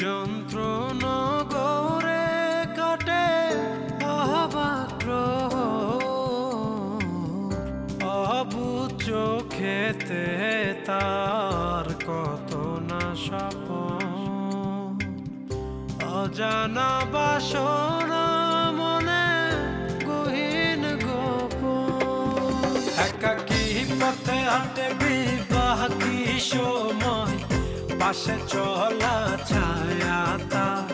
যন্ত্রণা গড়ে কাটে অবাক্রহ অবুঝ চোখেতে তার কত না স্বপ্ন অজানা বাসনা মনে গহীন গোপন একাকী পথে হাঁটে বিবাহী সময় পাশে চলা ছায়া তার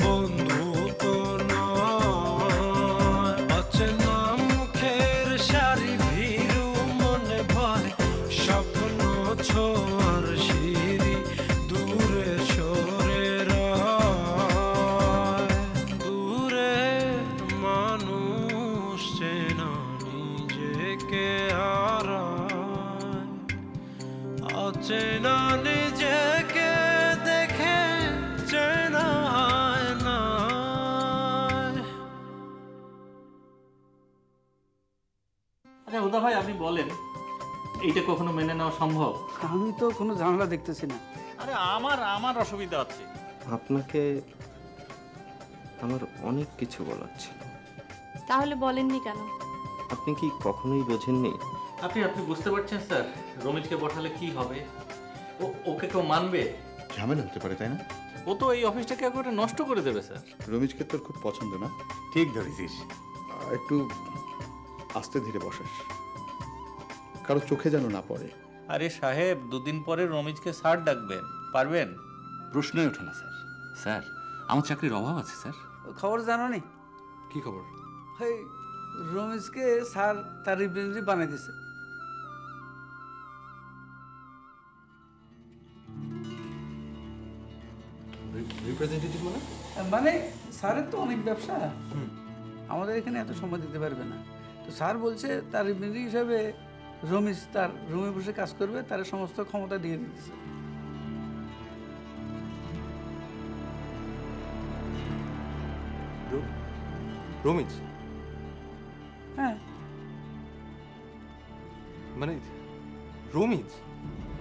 বন্ধু কোনো অচেনা মুখের সারি ভীরু মনে ভয় স্বপ্ন ছোঁয়ার সিঁড়ি দূরে সরে রয় দূরে মানুষ চেনা নিজেকে হারায় অচেনা নিজেকে দেখে চেনা হয় না। আচ্ছা হুদা ভাই আপনি বলেন এইটা কখনো মেনে নেওয়া সম্ভব? আমি তো কোনো ঝামেলা দেখতেছি না। আরে আমার অসুবিধা আছে। আপনাকে আমার অনেক কিছু বলার ছিল। তাহলে বলেননি কেন? আপনি কি কখনোই বোঝেননি? আপনি বুঝতে পারছেন স্যার, রমেশকে বসালে কি হবে? ওকে কেউ মানবে? ঝামেলা হতে পারে, তাই না? ও তো এই অফিসটাকে একবারে নষ্ট করে দেবে স্যার। রমেশকে তোর খুব পছন্দ না? ঠিক ধরেছিস। একটু আস্তে ধীরে বসাস, কারো চোখে যেন না পড়ে। আরে সাহেব, দুদিন পরে রমেশকে স্যার ডাকবেন, পারবেন? প্রশ্নই ওঠে না স্যার। স্যার আমার চাকরির অভাব আছে স্যার। খবর জানো নি? কি খবর? এই রমেশকে স্যার তার রিপ্রেজেন্টেটিভ বানিয়ে দিছে। রিপ্রেজেন্টেটিভ মানে স্যারের তো অনেক ব্যবসা, আমাদের এখানে এত সময় দিতে পারবে না। তো স্যার বলছে তার রিপ্রেজেন্টেটিভ হিসাবে রমেশ তার রুমে বসে কাজ করবে, তার সমস্ত ক্ষমতা দিয়ে দিতেছে। রমেশ? হ্যাঁ। মানে রমেশ?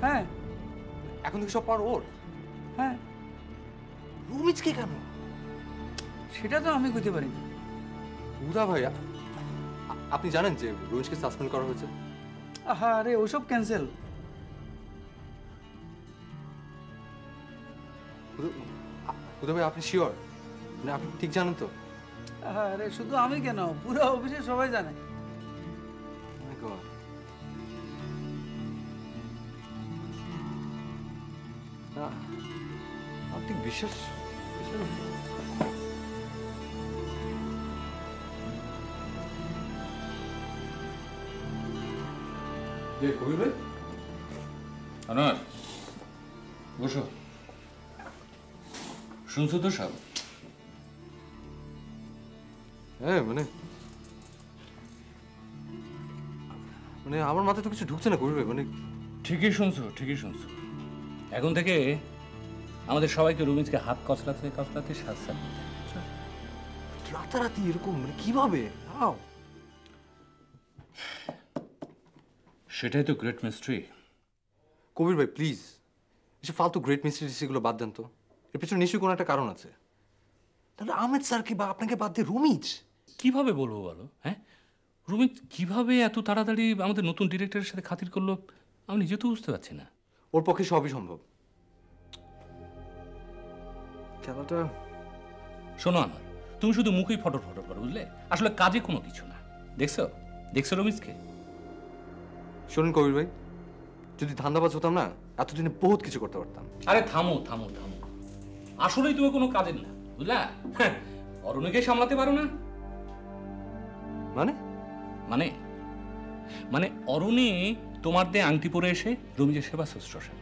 হ্যাঁ। এখন থেকে সব পার ওর? হ্যাঁ। রমেশকে কেন? সেটা তো আমি কইতে পারি না। উদা ভাই, আপনি জানেন যে রমেশকে সাসপেন্ড করা হয়েছে? আরে ওসব ক্যান্সেল। উদা ভাই, আপনি শিওর? মানে আপনি ঠিক জানেন তো? আরে শুধু আমি কেন, পুরো অফিসে সবাই জানে। My God. না, আপনি বিশ্বাস কবির ভাই? আনোয়ার বসো। শুনছো তো সব? হ্যাঁ, মানে আমার মাথায় তো কিছু ঢুকছে না কবির ভাই। মানে ঠিকই শুনছো, ঠিকই শুনছো। এখন থেকে আমাদের সবাইকে রুমিজকে হাত কচলাতে কচলাতে শাস্তি দিতে। রাতারাতি এরকম মানে কিভাবে? সেটাই তো গ্রেট মিস্ট্রি। কবির ভাই প্লিজ, এসব ফালতু গ্রেট মিস্ট্রি সেগুলো বাদ দেন তো। এর পেছনে নিশ্চয়ই কোনো একটা কারণ আছে। তাহলে আহমেদ স্যারকে বা আপনাকে বাদ দিয়ে রুমিজ কিভাবে বলবো বলো? হ্যাঁ, রুমিজ কিভাবে এত তাড়াতাড়ি আমাদের নতুন ডিরেক্টরের সাথে খাতির করলো আমি নিজে তো বুঝতে পারছি না। ওর পক্ষে সবই সম্ভব। খেলাটা শোনো আমার, তুমি শুধু মুখেই ফটর ফটর করো, বুঝলে? আসলে কাজে কোনো কিছু না। দেখছো দেখছো রমিজকে? শোনেন কবির ভাই, যদি ধান্দাবাজ হতাম না, এতদিনে বহুত কিছু করতে পারতাম। আরে থামো থামো থামো, আসলেই তুমি কোনো কাজের না, বুঝলা? অরুণীকে সামলাতে পারো না মানে? মানে মানে অরুণী তোমার দিয়ে আংটি পরে এসে রমিজের সেবা শুশ্রূষা।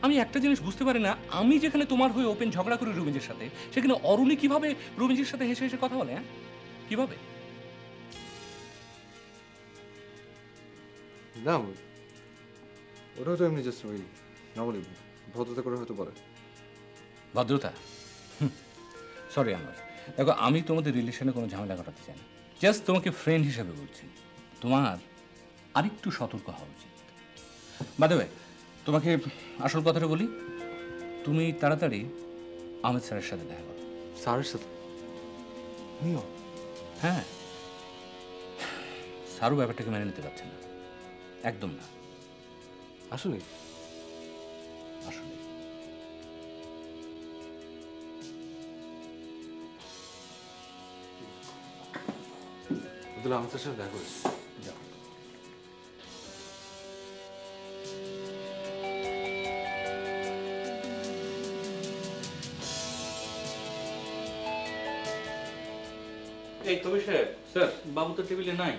আমি একটা জিনিস বুঝতে পারি না, আমি যেখানে তোমার হয়ে ওপেন ঝগড়া করি রমিজের সাথে, সেখানে অরুণী কিভাবে রমিজের সাথে হেসে হেসে কথা বলে? হ্যাঁ, কিভাবে? না, ওটাও তো এমনি জাস্ট ওই নর্মালি ভদ্রতা করে হয়তো বলে। ভদ্রতা? সরি আমার, দেখো আমি তোমাদের রিলেশনে কোনো ঝামেলা ঘটাতে চাই না, জাস্ট তোমাকে ফ্রেন্ড হিসেবে বলছি। তোমার আরেকটু সতর্ক হওয়া উচিত। বাই দ্য ওয়ে, তোমাকে আসল কথাটা বলি, তুমি তাড়াতাড়ি আহমেদ স্যারের সাথে দেখা করো। স্যারের সাথে নিও? হ্যাঁ, স্যারও ব্যাপারটাকে মেনে নিতে পারছে না, একদম না। আসলে আসলে আব্দুল্লাহ আহমেদ স্যারের সাথে দেখা করিস। যাও। এই কবি সাহেব, স্যার বাবু তো টেবিলে নাই।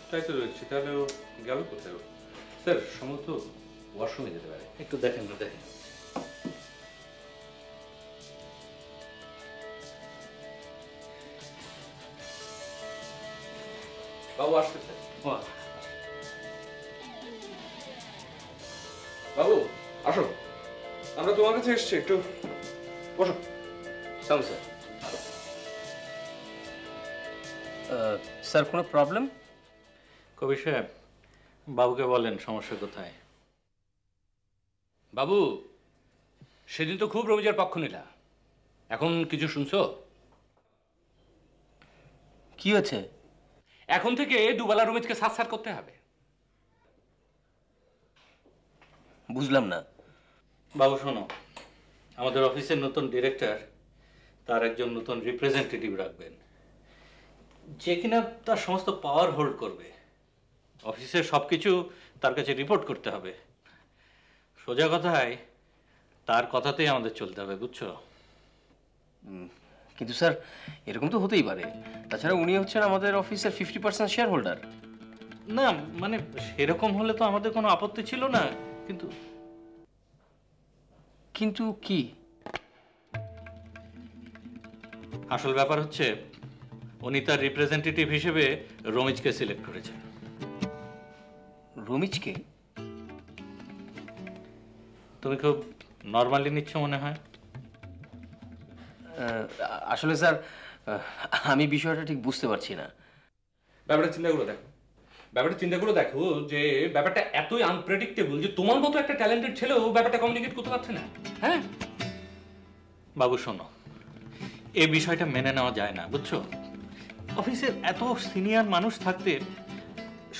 তাই তো রয়েছে, তাহলে ও গেল কোথায়? স্যার সম্ভবত ওয়াশরুমে যেতে পারে। একটু দেখেন না, দেখেন। বাবু আসছে স্যার। বাবু আসো, আমরা তোমার কাছে এসেছি, একটু বসো। সালাম স্যার। স্যার কোনো প্রবলেম? কবি সাহেব, বাবুকে বলেন সমস্যা কোথায়। বাবু, সেদিন তো খুব রমিজের পক্ষ নিলা, এখন কিছু শুনছো? কি হয়েছে? এখন থেকে দুবেলা রমিজকে সাৎসার করতে হবে। বুঝলাম না। বাবু শোনো, আমাদের অফিসের নতুন ডিরেক্টর তার একজন নতুন রিপ্রেজেন্টেটিভ রাখবেন, যে কিনা তার সমস্ত পাওয়ার হোল্ড করবে। অফিসের সব কিছু তার কাছে রিপোর্ট করতে হবে। সোজা কথায় তার কথাতেই আমাদের চলতে হবে, বুঝছো? কিন্তু স্যার এরকম তো হতেই পারে, তাছাড়া উনি হচ্ছেন আমাদের অফিসের 50% শেয়ার হোল্ডার। না মানে সেরকম হলে তো আমাদের কোনো আপত্তি ছিল না, কিন্তু কিন্তু কি? আসল ব্যাপার হচ্ছে উনি তার রিপ্রেজেন্টেটিভ হিসেবে রমিজকে সিলেক্ট করেছেন। রমিজকে? তুমি খুব নর্মালি নিচ্ছ মনে হয়। আসলে স্যার আমি বিষয়টা ঠিক বুঝতে পারছি না। ব্যাপারটা চিন্তা করে দেখো যে ব্যাপারটা এতই আনপ্রেডিক্টেবল যে তোমার মতো একটা ট্যালেন্টেড ছেলেও ব্যাপারটা কমিউনিকেট করতে পারছে না। হ্যাঁ বাবু শোনো, এই বিষয়টা মেনে নেওয়া যায় না, বুঝছো? অফিসের এত সিনিয়র মানুষ থাকতে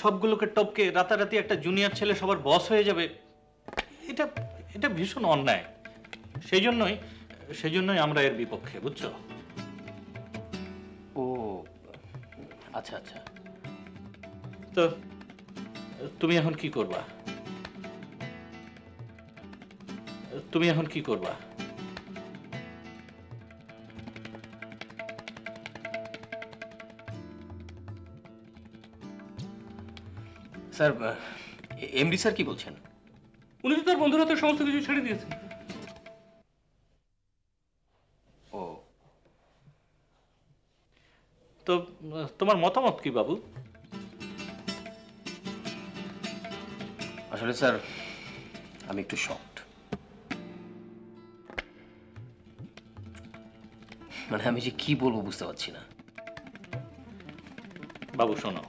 সবগুলোকে টপকে রাতারাতি একটা জুনিয়র ছেলে সবার বস হয়ে যাবে, এটা এটা ভীষণ অন্যায়। সেই জন্যই আমরা এর বিপক্ষে, বুঝছো? ও আচ্ছা আচ্ছা। তো তুমি এখন কি করবা? স্যার এমডি স্যার কি বলছেন? উনি তো তার বন্ধুর হাতে সমস্ত কিছু ছেড়ে দিয়েছেন। ও তো তোমার মতামত কি বাবু? আসলে স্যার আমি একটু শকড। মানে আমি যে কি বলবো বুঝতে পারছি না। বাবু শোনো,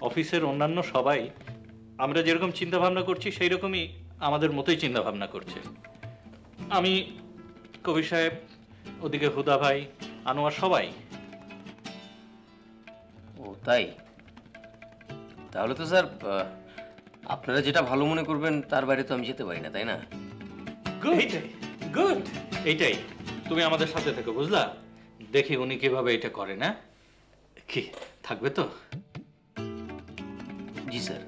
অফিসের অন্যান্য সবাই আমরা যেরকম চিন্তা ভাবনা করছি সেই রকমই আমাদের মতোই চিন্তা ভাবনা করছে। আমি, কবি সাহেব, ওদিকে হুদা ভাই, আনোয়ার, সবাই। ও তাই? তাহলে তো স্যার আপনারা যেটা ভালো মনে করবেন তার বাইরে তো আমি যেতে পারি না, তাই না? গুড, এইটাই। তুমি আমাদের সাথে থেকো, বুঝলা? দেখি উনি কিভাবে এটা করে। না কি থাকবে তো? জি স্যার।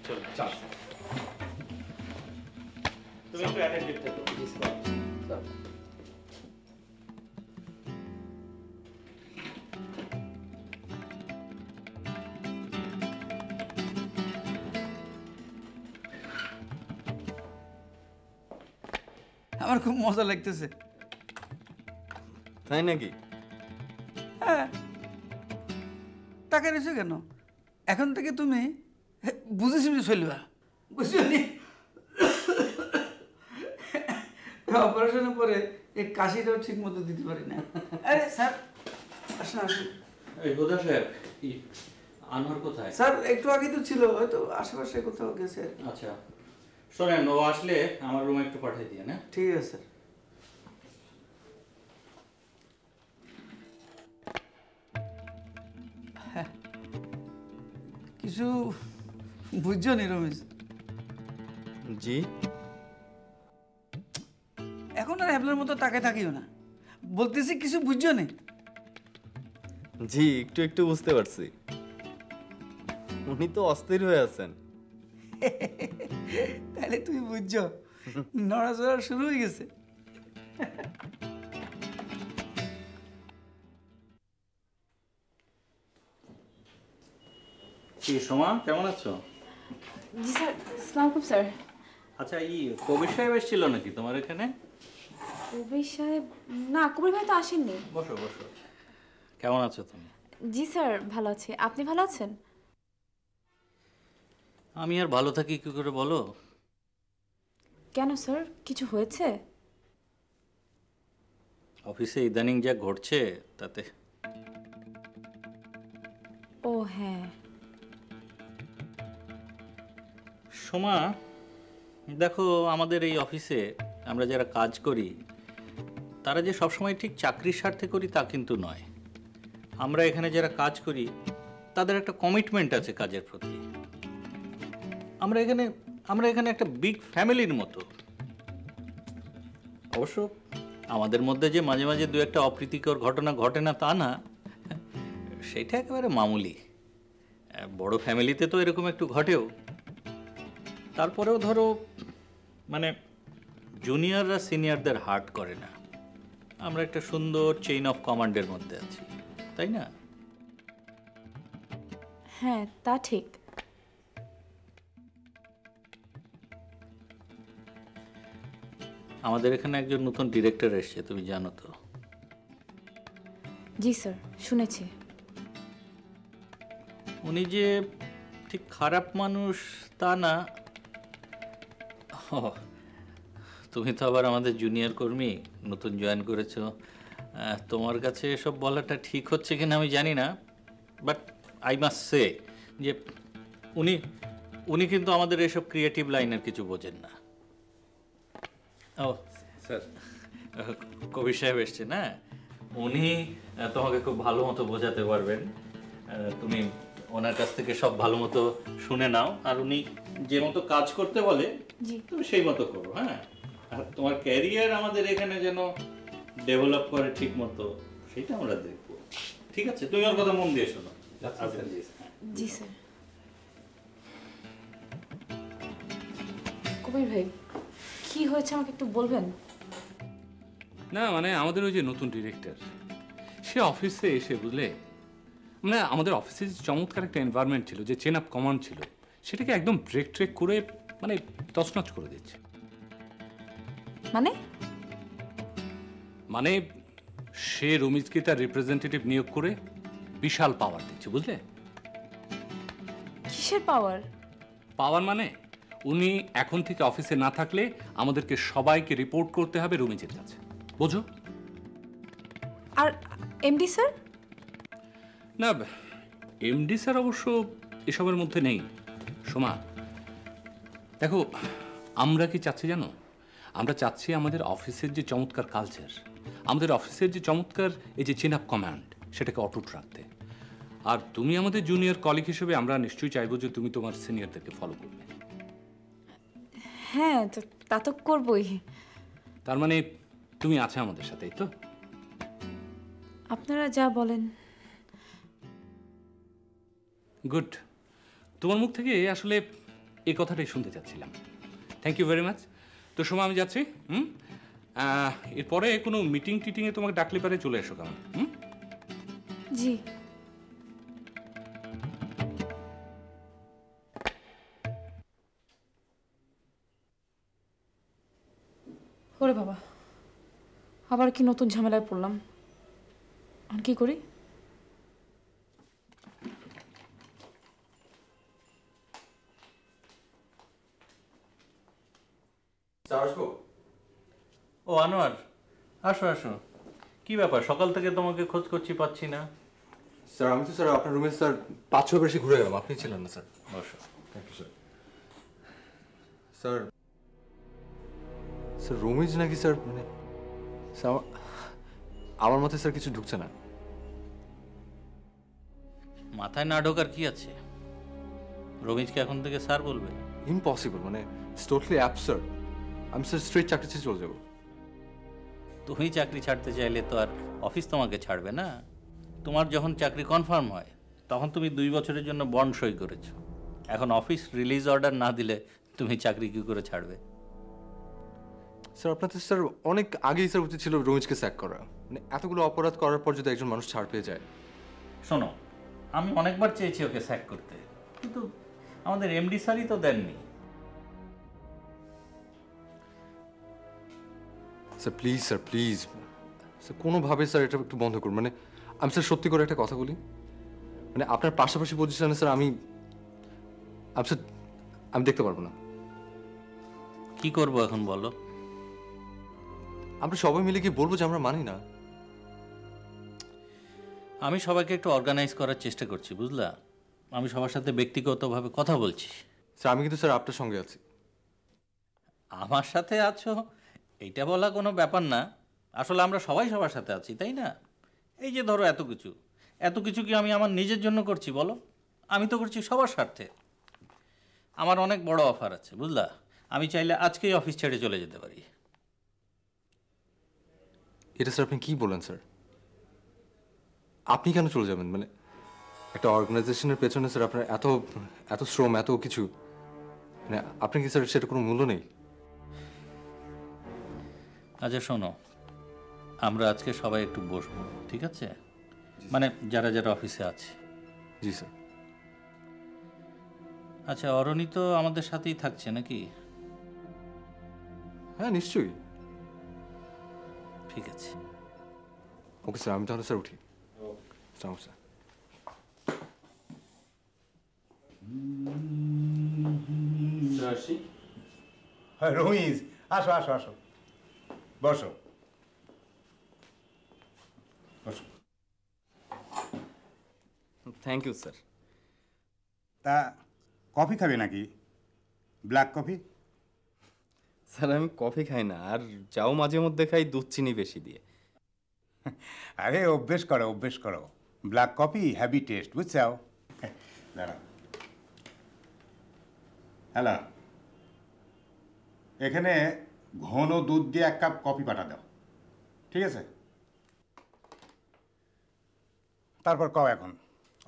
চলো তুমি একটু অ্যাটেনটিভ থেকো। জি স্যার। আমার খুব মজা লাগতেছে। তাই নাকি? হ্যাঁ, টাকা নিছো কেন? এখন থেকে তুমি বুঝে শুনে চলবা, বুঝলি? অপারেশনের পরে এই কাশিটাও ঠিক মতো দিতে পারি না। আরে স্যার আসুন আসুন। এই হুদা সাহেব, আনোয়ার কোথায়? স্যার একটু আগে তো ছিল, হয়তো আশেপাশে কোথাও গেছে। আচ্ছা শোনেন, ও আসলে আমার রুমে একটু পাঠিয়ে দিয়ে। না ঠিক আছে স্যার। কিছু বুঝছো নি রমেশ? জি এখন আর হ্যাবলার মতো তাকে থাকিও না, বলতেছি কিছু বুঝছো নি? জি একটু একটু বুঝতে পারছি। উনি তো অস্থির হয়ে আছেন। তাহলে তুমি বুঝছো, নড়াচড়া শুরু হয়ে গেছে। কি সোমা, কেমন আছো? জি স্যার, আসসালামু আলাইকুম স্যার। আচ্ছা, কবির সাহেব এসেছিল নাকি তোমার এখানে? কবির সাহেব? না, কবির ভাই তো আসেননি। বসো বসো। কেমন আছো তুমি? জি স্যার, ভালো আছি। আপনি ভালো আছেন? আমি আর ভালো থাকি কি করে বলো? কেন স্যার, কিছু হয়েছে? অফিসে ইদানিং যা ঘটছে তাতে। ও হ্যাঁ। সোমা, দেখো আমাদের এই অফিসে আমরা যারা কাজ করি তারা যে সবসময় ঠিক চাকরির স্বার্থে করি তা কিন্তু নয়। আমরা এখানে যারা কাজ করি তাদের একটা কমিটমেন্ট আছে কাজের প্রতি। আমরা এখানে একটা বিগ ফ্যামিলির মতো। অবশ্য আমাদের মধ্যে যে মাঝে মাঝে দু একটা অপ্রীতিকর ঘটনা ঘটে না তা না, সেটা একেবারে মামুলি। বড় ফ্যামিলিতে তো এরকম একটু ঘটেও। তারপরেও ধরো মানে জুনিয়ররা সিনিয়রদের হার্ট করে না। আমরা একটা সুন্দর চেইন অফ কমান্ডের মধ্যে আছি, তাই না? হ্যাঁ, তা ঠিক। আমাদের এখানে একজন নতুন ডিরেক্টর এসেছে, তুমি জানো তো? জি স্যার, শুনেছি। উনি যে ঠিক খারাপ মানুষ তা না। ও, তুমি তো আবার আমাদের জুনিয়র কর্মী, নতুন জয়েন করেছো। তোমার কাছে এসব বলাটা ঠিক হচ্ছে কিনা আমি জানি না, বাট আই মাস্ট সে যে উনি কিন্তু আমাদের এসব ক্রিয়েটিভ লাইনের কিছু বোঝেন না। ও স্যার, কবির সাহেব এসছে না, উনি তোমাকে খুব ভালো মতো বোঝাতে পারবেন। তুমি ওনার কাছ থেকে সব ভালো মতো শুনে নাও, আর উনি যে মতো কাজ করতে বলে তুমি সেই মতো করো। হ্যাঁ, আর তোমার ক্যারিয়ার আমাদের এখানে যেন ডেভেলপ করে ঠিক মতো, সেটা আমরা দেখবো। ঠিক আছে, তুমি ওর কথা মন দিয়ে শোনো। জি স্যার। কবির ভাই, কি হয়েছে আমাকে একটু বলবেন? না মানে আমাদের ওই যে নতুন ডিরেক্টর, সে অফিসে এসে বুঝলে, মানে আমাদের অফিসে যে চমৎকার একটা এনভায়রনমেন্ট ছিল, যে চেন আপ কমান্ড ছিল, সেটাকে একদম ব্রেক ট্রেক করে মানে তছনছ করে দিচ্ছে। মানে? মানে সে রমিজকে তার রিপ্রেজেন্টেটিভ নিয়োগ করে বিশাল পাওয়ার দিচ্ছে, বুঝলে? কিসের পাওয়ার? পাওয়ার মানে উনি এখন থেকে অফিসে না থাকলে আমাদেরকে সবাইকে রিপোর্ট করতে হবে রমিজের কাছে, বোঝো? আর এমডি স্যার? না, এমডি স্যার অবশ্য এসবের মধ্যে নেই। সোমা দেখো, আমরা কি চাচ্ছি জানো? আমরা চাচ্ছি আমাদের অফিসের যে চমৎকার কালচার, আমাদের অফিসের যে চমৎকার এই যে চেন আপ কমান্ড, সেটাকে অটুট রাখতে। আর তুমি আমাদের জুনিয়র কলিগ হিসেবে আমরা নিশ্চয়ই চাইবো যে তুমি তোমার সিনিয়রদেরকে ফলো করবে। হ্যাঁ, তা তো করবই। তার মানে তুমি আছো আমাদের সাথেই তো? আপনারা যা বলেন। গুড। তোমার মুখ থেকে আসলে এই কথাটাই শুনতে চাচ্ছিলাম। Thank you very much. তো সময় আমি যাচ্ছি। এরপরে কোনো মিটিং টিটিংয়ে তোমাকে ডাকলে পারে চলে এসো, কেমন? জি। ওরে বাবা, আবার কি নতুন ঝামেলায় পড়লাম। আর কি করি? ও আনোয়ার, আসো আসো। কি ব্যাপার, সকাল থেকে তোমাকে খোঁজ করছি, পাচ্ছি না। স্যার আমি তো স্যার আপনার রুমে স্যার 5-6 বেশি ঘুরে গেলাম, আপনি ছিলেন না স্যার। বসো। Thank you sir. Sir sir Ramiz নাকি স্যার, মানে স্যার আমার মতে স্যার কিছু ঢুকছে না। মাথায় না ঢোকার কি আছে? রমিজকে এখন থেকে স্যার বলবে? ইম্পসিবল, মানে ইটস টোটালি অ্যাবসার্ড। আমি স্যার স্ট্রেট চাকরি ছেড়ে চলে যাবো। তুমি চাকরি ছাড়তে চাইলে তো আর অফিস তোমাকে ছাড়বে না। তোমার যখন চাকরি কনফার্ম হয় তখন তুমি 2 বছরের জন্য বন্ড সই করেছো। এখন অফিস রিলিজ অর্ডার না দিলে তুমি চাকরি কী করে ছাড়বে? স্যার আপনাদের স্যার অনেক আগেই স্যার উচিত ছিল রমিজকে স্যাক করা। মানে এতগুলো অপরাধ করার পর যদি একজন মানুষ ছাড় পেয়ে যায়। শোনো, আমি অনেকবার চেয়েছি ওকে স্যাক করতে, কিন্তু আমাদের এমডি স্যারই তো দেননি। Sir please, sir please, sir কোনোভাবে স্যার এটা একটু বন্ধ করুন। মানে আমি স্যার সত্যি করে একটা কথা বলি, মানে আপনার পাশাপাশি পজিশনে স্যার আমি স্যার আমি দেখতে পারবো না। কি করবো এখন বলো? আমরা সবাই মিলে কি বলবো যে আমরা মানি না? আমি সবাইকে একটু অর্গানাইজ করার চেষ্টা করছি, বুঝলা? আমি সবার সাথে ব্যক্তিগতভাবে কথা বলছি। স্যার আমি কিন্তু স্যার আপনার সঙ্গে আছি। আমার সাথে আছো এইটা বলা কোনো ব্যাপার না। আসলে আমরা সবাই সবার সাথে আছি, তাই না? এই যে ধরো এত কিছু কি আমি আমার নিজের জন্য করছি বলো? আমি তো করছি সবার স্বার্থে। আমার অনেক বড় অফার আছে, বুঝলা? আমি চাইলে আজকেই অফিস ছেড়ে চলে যেতে পারি। এটা স্যার আপনি কি বলেন স্যার? আপনি কেন চলে যাবেন? মানে একটা অর্গানাইজেশনের পেছনে স্যার আপনার এত এত শ্রম, এত কিছু, মানে আপনি কি স্যার সেটা কোনো মূল্য নেই? আচ্ছা শোনো, আমরা আজকে সবাই একটু বসবো, ঠিক আছে? মানে যারা যারা অফিসে আছে। জি স্যার। আচ্ছা, অরণি তো আমাদের সাথেই থাকছে নাকি? হ্যাঁ নিশ্চয়ই। ঠিক আছে, ওকে স্যার, আমি তাহলে স্যার উঠি। স্যার হ্যাঁ রমিজ, আসো আসো আসো, বসো বসো। Thank you sir. তা কফি খাবে নাকি? Black coffee? স্যার আমি কফি খাই না, আর যাও মাঝে মধ্যে খাই দুধ চিনি বেশি দিয়ে। আরে অভ্যেস করো অভ্যেস করো, ব্ল্যাক কফি হ্যাভি টেস্ট, বুঝছাও? দাঁড়া, হ্যালো, এখানে ঘন দুধ দিয়ে 1 কাপ কফি পাঠা দাও, ঠিক আছে? তারপর কও এখন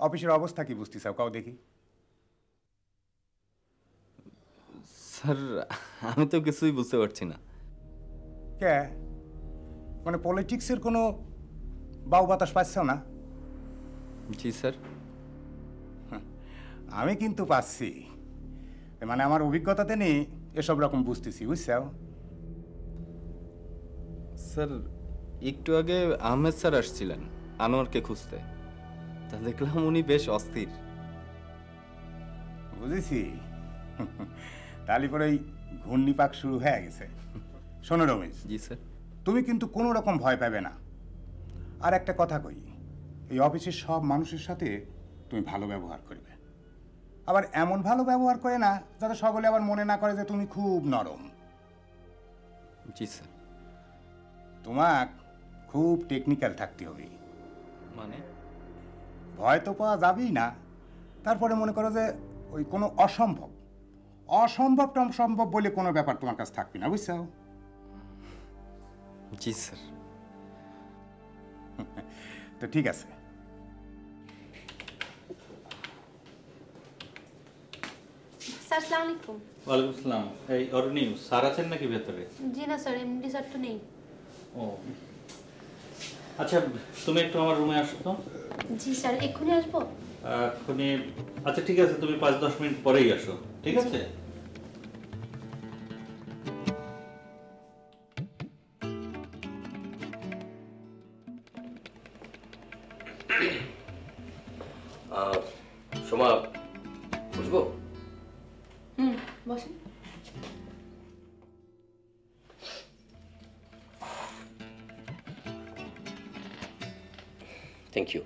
অফিসের অবস্থা কি বুঝতে চাও, কও দেখি। স্যার আমি তো কিছুই বুঝতে পারছি না। কে মানে পলিটিক্সের কোনো বাউ বাতাস পাচ্ছ না? জি স্যার। আমি কিন্তু পাচ্ছি, মানে আমার অভিজ্ঞতাতে নেই এসব রকম বুঝতেছি, বুঝছাও? স্যার একটু আগে আহমেদ স্যার আসছিলেন আনোয়ারকে খুঁজতে, তা দেখলাম উনি বেশ অস্থির। বুঝেছি, তাহলে পরে ওই ঘূর্ণিপাক শুরু হয়ে গেছে। শোনো রমেশ, জি স্যার। তুমি কিন্তু কোনো রকম ভয় পাবে না। আর একটা কথা কই, এই অফিসের সব মানুষের সাথে তুমি ভালো ব্যবহার করবে, আবার এমন ভালো ব্যবহার করে না যাতে সকলে আবার মনে না করে যে তুমি খুব নরম। জি স্যার। তোমাক খুব টেকনিক্যাল থাকতে হবে। মানে ভয় তো পাওয়া যাবেই না, তারপরে মনে করো যে ওই কোনো অসম্ভবটা সম্ভব বলে কোনো ব্যাপার তোমার কাছে থাকবে না, বুঝছো? জি স্যার। তো ঠিক আছে। স্যার আসসালামু আলাইকুম। ওয়ালাইকুম আসসালাম। এই অরণি, স্যার আছেন নাকি ভেতরে? জি না স্যার, এমডি স্যার তো নেই। ও আচ্ছা, তুমি একটু আমার রুমে আসো তো। জি স্যার, এক্ষুনি আসবো? এক্ষুনি? আচ্ছা ঠিক আছে, তুমি 5-10 মিনিট পরেই আসো, ঠিক আছে? সোমা, বুঝবো? বসেন। Thank you.